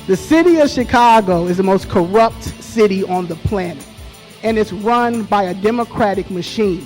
The city of Chicago is the most corrupt city on the planet, and it's run by a Democratic machine.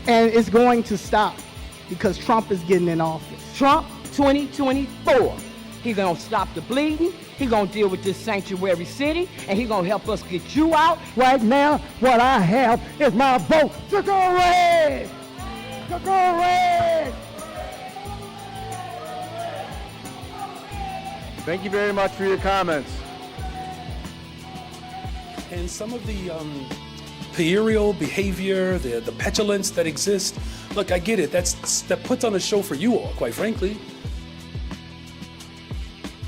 And it's going to stop because Trump is getting in office. Trump 2024. He's gonna stop the bleeding. He's gonna deal with this sanctuary city, and he's gonna help us get you out. Right now, what I have is my vote to go red. To go red. Thank you very much for your comments. And some of the puerile behavior, the petulance that exists, look, I get it. That puts on a show for you all, quite frankly.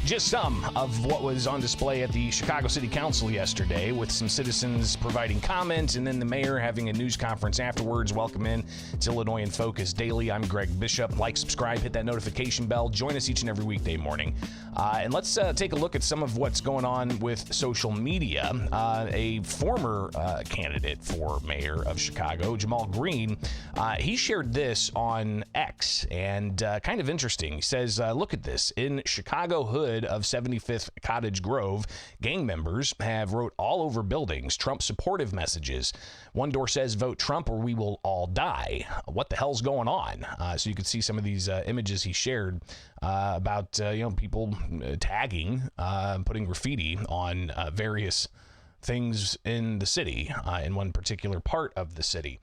Just some of what was on display at the Chicago City Council yesterday, with some citizens providing comment and then the mayor having a news conference afterwards. Welcome in to Illinois in Focus Daily. I'm Greg Bishop. Like, subscribe, hit that notification bell. Join us each and every weekday morning. And let's take a look at some of what's going on with social media. A former candidate for mayor of Chicago, Jamal Green, he shared this on X, and kind of interesting. He says, look at this. In Chicago hood of 75th Cottage Grove, gang members have wrote all over buildings Trump supportive messages. One door says, "Vote Trump or we will all die." What the hell's going on? So you could see some of these images he shared about people tagging, putting graffiti on various things in the city, in one particular part of the city.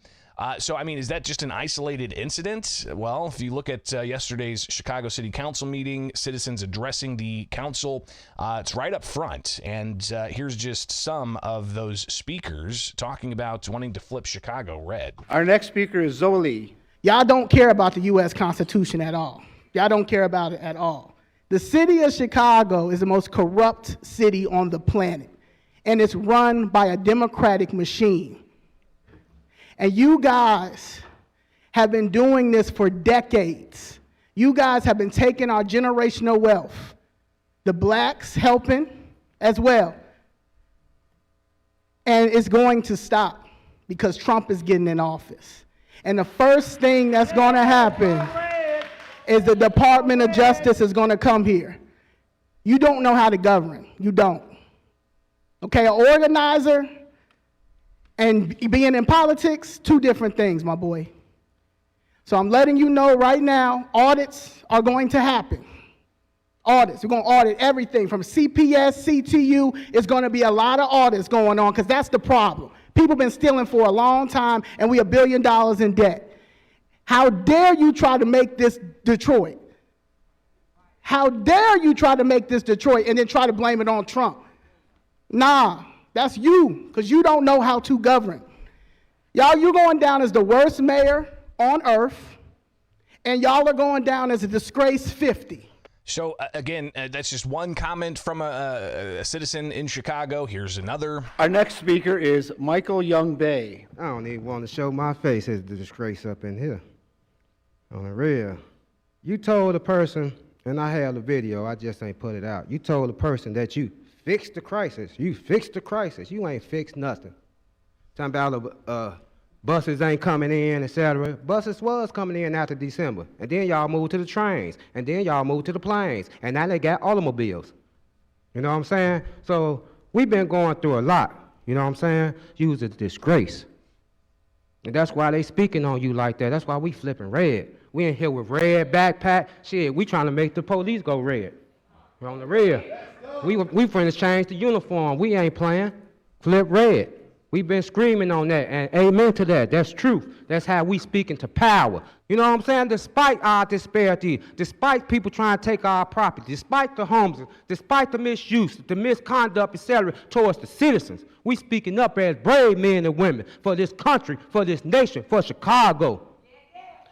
So, I mean, is that just an isolated incident? Well, if you look at yesterday's Chicago City Council meeting, citizens addressing the council, it's right up front. And here's just some of those speakers talking about wanting to flip Chicago red. Our next speaker is Zoe. Y'all don't care about the U.S. Constitution at all. Y'all don't care about it at all. The city of Chicago is the most corrupt city on the planet, and it's run by a Democratic machine. And you guys have been doing this for decades. You guys have been taking our generational wealth. The blacks helping as well. And it's going to stop because Trump is getting in office. And the first thing that's going to happen is the Department of Justice is going to come here. You don't know how to govern. You don't. Okay, an organizer and being in politics, two different things, my boy. So I'm letting you know right now, audits are going to happen. Audits, we're going to audit everything from CPS, CTU. It's going to be a lot of audits going on because that's the problem. People have been stealing for a long time, and we $1 billion in debt. How dare you try to make this Detroit? How dare you try to make this Detroit and then try to blame it on Trump? Nah. That's you, because you don't know how to govern. Y'all, you're going down as the worst mayor on earth, and y'all are going down as a disgrace 50. So, again, that's just one comment from a citizen in Chicago. Here's another. Our next speaker is Michael Young Bay. I don't even want to show my face as the disgrace up in here. On the real. You told a person, and I have the video, I just ain't put it out. You told a person that you fixed the crisis. You fixed the crisis. You ain't fixed nothing. Talking about buses ain't coming in, etc. Buses was coming in after December. And then y'all moved to the trains. And then y'all moved to the planes. And now they got automobiles. You know what I'm saying? So we've been going through a lot. You know what I'm saying? You was a disgrace. And that's why they speaking on you like that. That's why we flipping red. We in here with red backpack. Shit, we trying to make the police go red. We're on the real. We finna change the uniform. We ain't playing. Flip red. We've been screaming on that, and amen to that. That's truth. That's how we speaking to power. You know what I'm saying? Despite our disparity, despite people trying to take our property, despite the homeless, despite the misuse, the misconduct, etc., towards the citizens, we speaking up as brave men and women for this country, for this nation, for Chicago.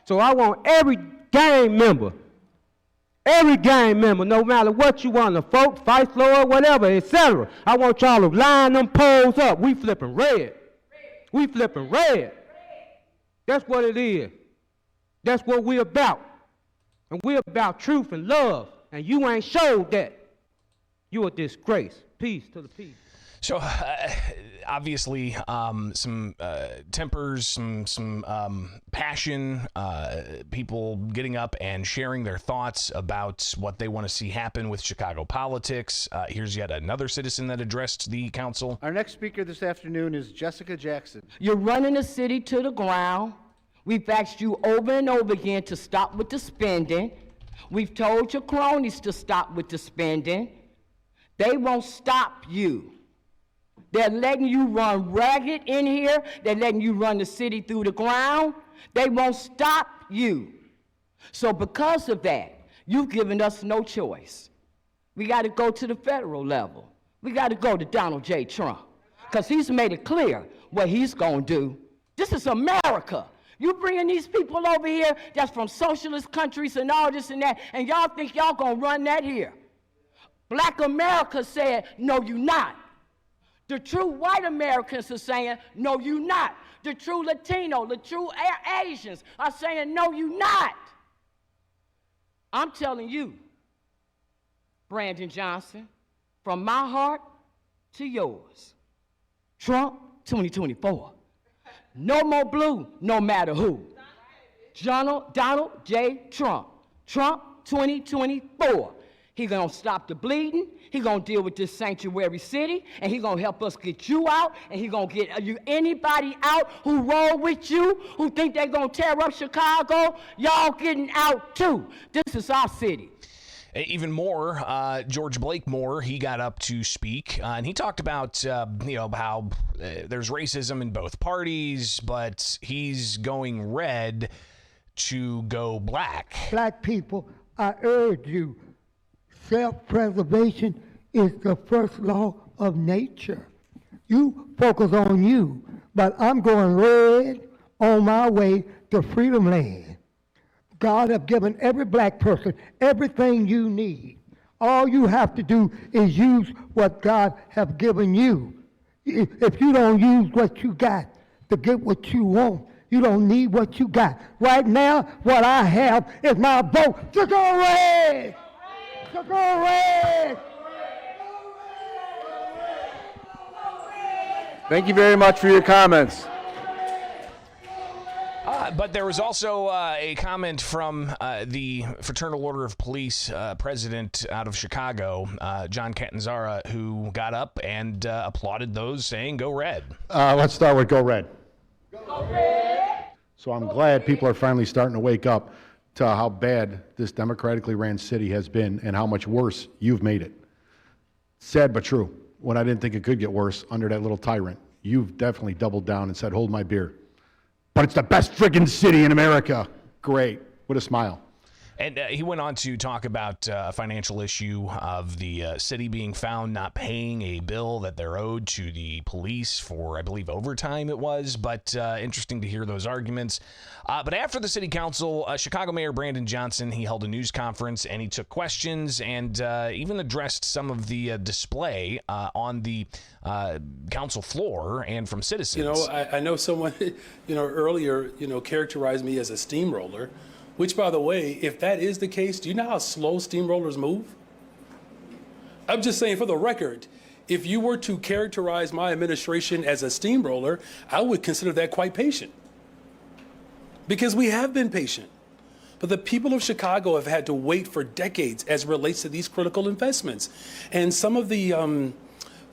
So I want every gang member, no matter what you want to vote, fight for, whatever, etc. I want y'all to line them poles up. We flipping red. We flipping red. That's what it is. That's what we're about. And we're about truth and love. And you ain't showed that. You a disgrace. Peace to the peace. So obviously, some tempers, some passion, people getting up and sharing their thoughts about what they want to see happen with Chicago politics. Here's yet another citizen that addressed the council. Our next speaker this afternoon is Jessica Jackson. You're running the city to the ground. We've asked you over and over again to stop with the spending. We've told your cronies to stop with the spending. They won't stop you. They're letting you run ragged in here. They're letting you run the city through the ground. They won't stop you. So because of that, you've given us no choice. We got to go to the federal level. We got to go to Donald J. Trump, because he's made it clear what he's going to do. This is America. You bringing these people over here that's from socialist countries and all this and that, and y'all think y'all going to run that here. Black America said, no, you not. The true white Americans are saying, no, you not. The true Latino, the true Asians are saying, no, you not. I'm telling you, Brandon Johnson, from my heart to yours, Trump 2024. No more blue, no matter who. Donald J. Trump. Trump 2024. He gonna stop the bleeding. He gonna deal with this sanctuary city, and he gonna help us get you out, and he gonna get you anybody out who roll with you, who think they gonna tear up Chicago. Y'all getting out too. This is our city. Even more, George Blakemore, he got up to speak, and he talked about, how there's racism in both parties, but he's going red to go black. Black people, I urge you, self-preservation is the first law of nature. You focus on you, but I'm going red on my way to Freedom Land. God has given every black person everything you need. All you have to do is use what God has given you. If you don't use what you got to get what you want, you don't need what you got. Right now, what I have is my vote to go red. To go red. Thank you very much for your comments. But there was also a comment from the Fraternal Order of Police president out of Chicago, John Catanzara, who got up and applauded those saying, go red. Let's start with go red. Go red! So I'm glad people are finally starting to wake up to how bad this democratically ran city has been and how much worse you've made it. Sad but true. When I didn't think it could get worse under that little tyrant, you've definitely doubled down and said, hold my beer. But it's the best friggin' city in America. Great, with a smile. And he went on to talk about a financial issue of the city being found not paying a bill that they're owed to the police for, I believe, overtime it was. But interesting to hear those arguments. But after the city council, Chicago Mayor Brandon Johnson, he held a news conference and he took questions and even addressed some of the display on the council floor and from citizens. I know someone, earlier, characterized me as a steamroller. Which, by the way, if that is the case, do you know how slow steamrollers move? I'm just saying, for the record, if you were to characterize my administration as a steamroller, I would consider that quite patient. Because we have been patient. But the people of Chicago have had to wait for decades as it relates to these critical investments. And some of the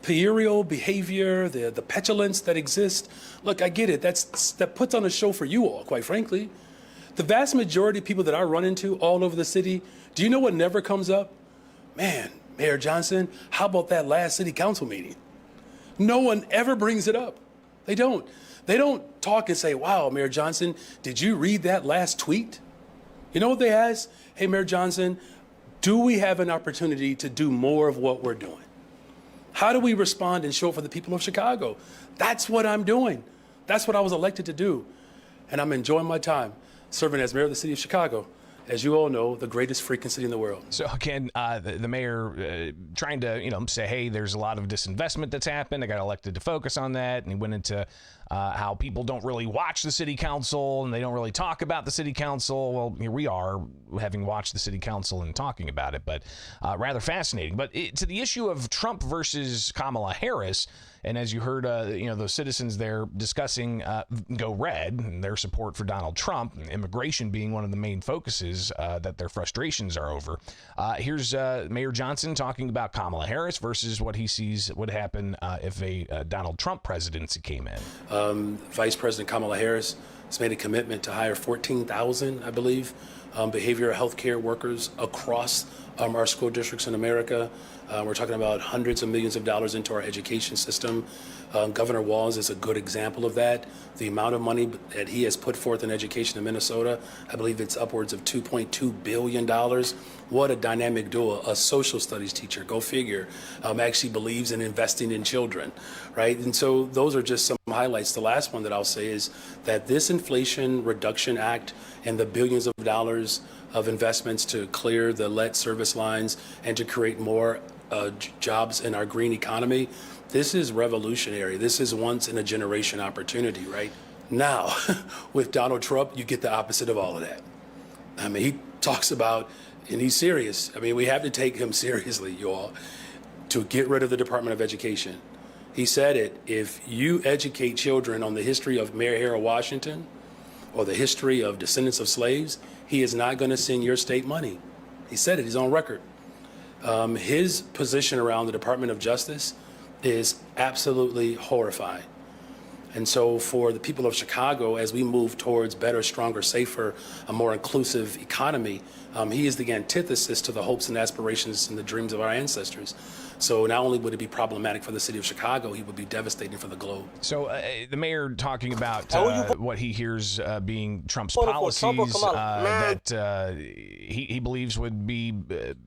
puerile behavior, the petulance that exists, look, I get it. That puts on a show for you all, quite frankly. The vast majority of people that I run into all over the city, do you know what never comes up? Man, Mayor Johnson, how about that last city council meeting? No one ever brings it up. They don't. They don't talk and say, wow, Mayor Johnson, did you read that last tweet? You know what they ask? Hey, Mayor Johnson, do we have an opportunity to do more of what we're doing? How do we respond and show up for the people of Chicago? That's what I'm doing. That's what I was elected to do. And I'm enjoying my time serving as mayor of the city of Chicago, as you all know, the greatest freaking city in the world. So again, the mayor trying to, say, hey, there's a lot of disinvestment that's happened. I got elected to focus on that. And he went into how people don't really watch the city council and they don't really talk about the city council. Well, here we are having watched the city council and talking about it, but rather fascinating. But to the issue of Trump versus Kamala Harris, and as you heard, those citizens there discussing Go Red and their support for Donald Trump, and immigration being one of the main focuses that their frustrations are over. Here's Mayor Johnson talking about Kamala Harris versus what he sees would happen if a Donald Trump presidency came in. Vice President Kamala Harris has made a commitment to hire 14,000, I believe, behavioral health care workers across our school districts in America. We're talking about hundreds of millions of dollars into our education system. Governor Walz is a good example of that. The amount of money that he has put forth in education in Minnesota, I believe it's upwards of $2.2 billion. What a dynamic duo. A social studies teacher, go figure, actually believes in investing in children, right? And so those are just some highlights. The last one that I'll say is that this Inflation Reduction Act and the billions of dollars of investments to clear the lead service lines and to create more jobs in our green economy, this is revolutionary. This is once in a generation opportunity, right? Now, with Donald Trump, you get the opposite of all of that. I mean, he talks about, and he's serious. I mean, we have to take him seriously, you all, to get rid of the Department of Education. He said it, if you educate children on the history of Mayor Harold Washington or the history of descendants of slaves, he is not going to send your state money. He said it, he's on record. His position around the Department of Justice is absolutely horrifying. And so for the people of Chicago, as we move towards better, stronger, safer, a more inclusive economy, he is the antithesis to the hopes and aspirations and the dreams of our ancestors. So not only would it be problematic for the city of Chicago, he would be devastating for the globe. So the mayor talking about what he hears being Trump's policies that he believes would be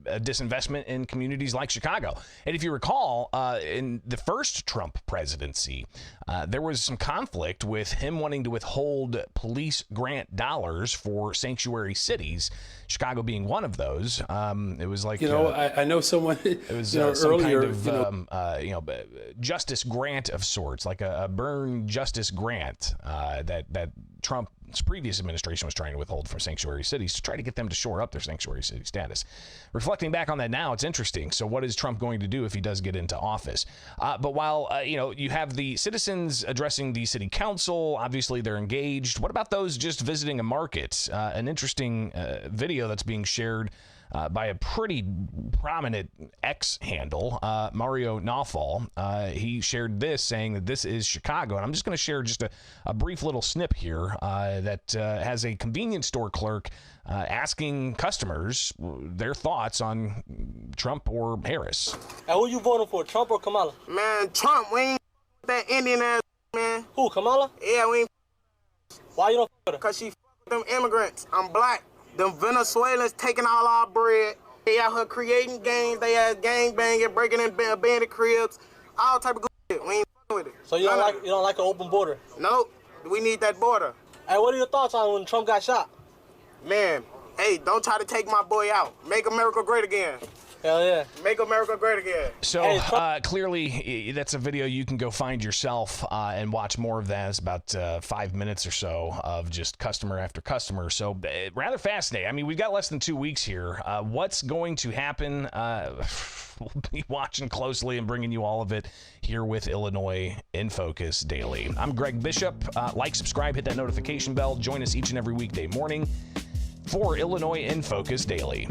a disinvestment in communities like Chicago. And if you recall, in the first Trump presidency, there was some conflict with him wanting to withhold police grant dollars for sanctuary cities, Chicago being one of those. It was like, I know someone, it was earlier, kind of, justice grant of sorts, like a burn justice grant that Trump's previous administration was trying to withhold from sanctuary cities to try to get them to shore up their sanctuary city status. Reflecting back on that now, it's interesting. So what is Trump going to do if he does get into office? But while, you have the citizens addressing the city council, obviously they're engaged. What about those just visiting a market? An interesting video that's being shared by a pretty prominent X handle, Mario Nawfal. He shared this saying that this is Chicago. And I'm just going to share just a brief little snip here that has a convenience store clerk asking customers their thoughts on Trump or Harris. Hey, who you voting for, Trump or Kamala? Man, Trump, we ain't that Indian ass, man. Who, Kamala? Yeah, we ain't. Why you don't with her? Because she with them immigrants. I'm black. Them Venezuelans taking all our bread. They out here creating gangs. They had gang banging, breaking in bandit cribs, all type of good shit. We ain't with it. So you don't like an open border? Nope. We need that border. Hey, what are your thoughts on when Trump got shot? Man, hey, don't try to take my boy out. Make America great again. Hell yeah. Make America great again. So clearly, that's a video you can go find yourself and watch more of that. It's about 5 minutes or so of just customer after customer. So rather fascinating. I mean, we've got less than 2 weeks here. What's going to happen? We'll be watching closely and bringing you all of it here with Illinois in Focus Daily. I'm Greg Bishop. Like, subscribe, hit that notification bell. Join us each and every weekday morning for Illinois in Focus Daily.